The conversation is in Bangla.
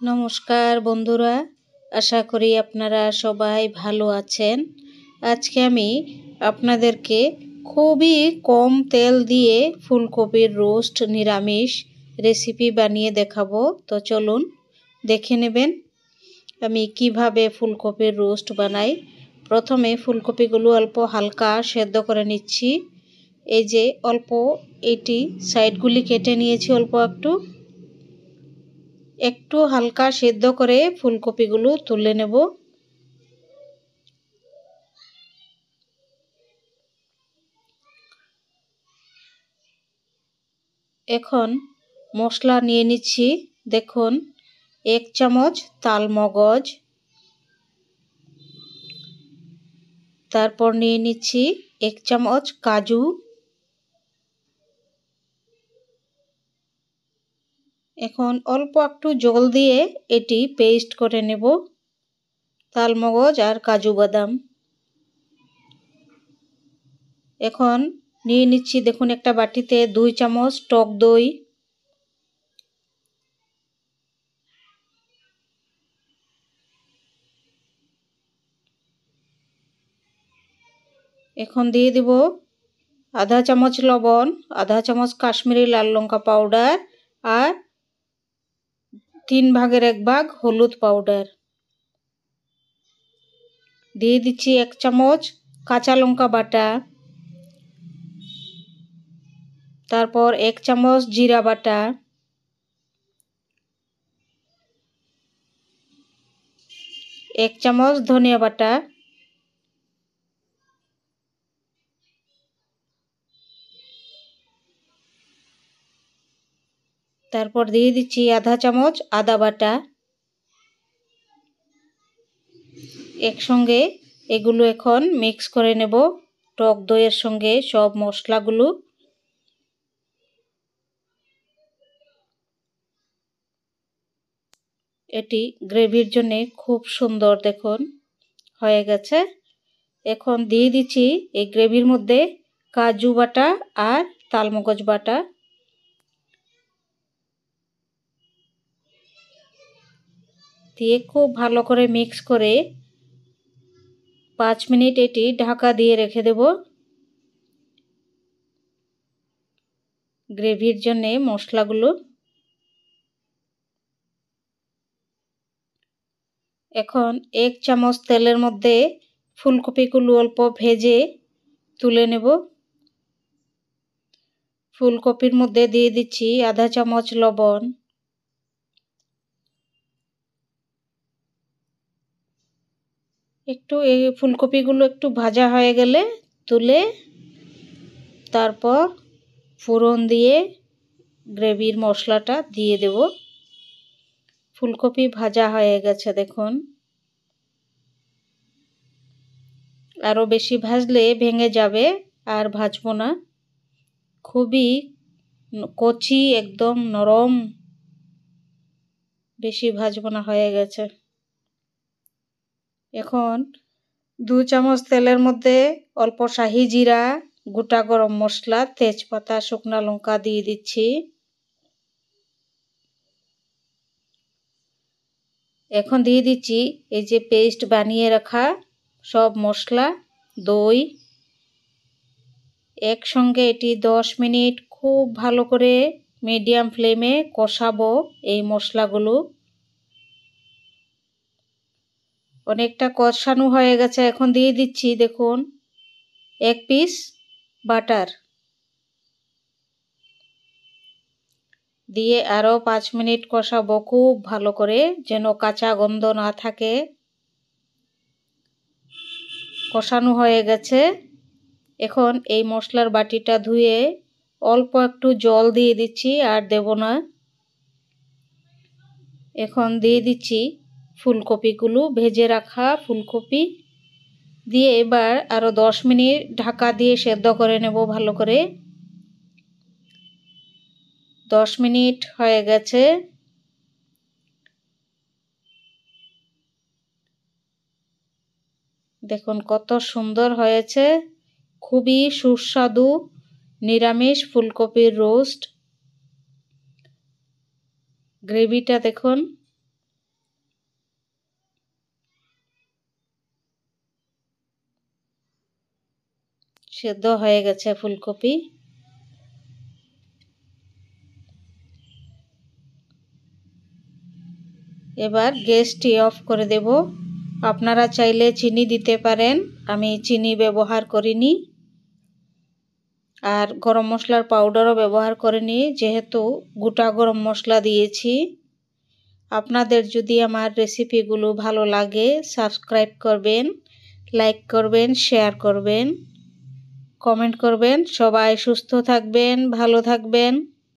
নমস্কার বন্ধুরা, আশা করি আপনারা সবাই ভালো আছেন। আজকে আমি আপনাদেরকে খুবই কম তেল দিয়ে ফুলকপির রোস্ট নিরামিষ রেসিপি বানিয়ে দেখাবো। তো চলুন দেখে নেবেন আমি কিভাবে ফুলকপির রোস্ট বানাই। প্রথমে ফুলকপিগুলো অল্প হালকা সেদ্ধ করে নিচ্ছি। এই যে অল্প এটি সাইডগুলি কেটে নিয়েছি, অল্প একটু হালকা সেদ্ধ করে ফুলকপিগুলো তুলে নেব। এখন মশলা নিয়ে নিচ্ছি। দেখুন, 1 চামচ তালমগজ, তারপর নিয়ে নিচ্ছি 1 চামচ কাজু, এখন অল্প একটু জল দিয়ে এটি পেস্ট করে নেব, তালমগজ আর কাজু বাদাম। এখন নিয়ে নিচ্ছি, দেখুন একটা বাটিতে 2 চামচ টক দই, এখন দিয়ে দিব আধা চামচ লবণ, আধা চামচ কাশ্মীরি লাল লঙ্কা পাউডার আর 3 ভাগের 1 ভাগ হলুদ পাউডার। দিয়ে দিচ্ছি 1 চামচ কাঁচা লঙ্কা বাটা, তারপর 1 চামচ জিরা বাটা, 1 চামচ ধনিয়া বাটা, তারপর দিয়ে দিচ্ছি আধা চামচ আদা বাটা। একসঙ্গে এগুলো এখন মিক্স করে নেব টক দইয়ের সঙ্গে সব মশলাগুলো। এটি গ্রেভির জন্য খুব সুন্দর দেখুন হয়ে গেছে। এখন দিয়ে দিচ্ছি এই গ্রেভির মধ্যে কাজু বাটা আর তালমগজ বাটা। দিয়ে খুব ভালো করে মিক্স করে 5 মিনিট এটি ঢাকা দিয়ে রেখে দেব গ্রেভির জন্যে মশলাগুলো। এখন 1 চামচ তেলের মধ্যে ফুলকপিগুলো অল্প ভেজে তুলে নেব। ফুলকপির মধ্যে দিয়ে দিচ্ছি আধা চামচ লবণ, একটু এই ফুলকপিগুলো একটু ভাজা হয়ে গেলে তুলে তারপর ফোড়ন দিয়ে গ্রেভির মশলাটা দিয়ে দেব। ফুলকপি ভাজা হয়ে গেছে দেখুন, আরও বেশি ভাজলে ভেঙে যাবে, আর ভাজবো না। খুবই কচি একদম নরম, বেশি ভাজবো না, হয়ে গেছে। এখন 2 চামচ তেলের মধ্যে অল্প শাহি জিরা, গোটা গরম মশলা, তেজপাতা, শুকনা লঙ্কা দিয়ে দিচ্ছি। এখন দিয়ে দিচ্ছি এই যে পেস্ট বানিয়ে রাখা সব মশলা, দই। একসঙ্গে এটি 10 মিনিট খুব ভালো করে মিডিয়াম ফ্লেমে কষাবো এই মশলাগুলো। অনেকটা কষানো হয়ে গেছে। এখন দিয়ে দিচ্ছি দেখুন 1 পিস বাটার, দিয়ে আরও 5 মিনিট কষাবো খুব ভালো করে, যেন কাঁচা গন্ধ না থাকে। কষানো হয়ে গেছে। এখন এই মশলার বাটিটা ধুয়ে অল্প একটু জল দিয়ে দিচ্ছি, আর দেব না। এখন দিয়ে দিচ্ছি ফুলকপিগুলো, ভেজে রাখা ফুলকপি দিয়ে এবার আরও 10 মিনিট ঢাকা দিয়ে সেদ্ধ করে নেব ভালো করে। 10 মিনিট হয়ে গেছে। দেখুন কত সুন্দর হয়েছে, খুবই সুস্বাদু নিরামিষ ফুলকপির রোস্ট। গ্রেভিটা দেখুন সেদ্ধ হয়ে গেছে ফুলকপি। এবার গ্যাসটি অফ করে দেব। আপনারা চাইলে চিনি দিতে পারেন, আমি চিনি ব্যবহার করিনি। আর গরম মশলার পাউডারও ব্যবহার করিনি, যেহেতু গোটা গরম মশলা দিয়েছি। আপনাদের যদি আমার রেসিপিগুলো ভালো লাগে সাবস্ক্রাইব করবেন, লাইক করবেন, শেয়ার করবেন, কমেন্ট করবেন। সবাই সুস্থ থাকবেন, ভালো থাকবেন।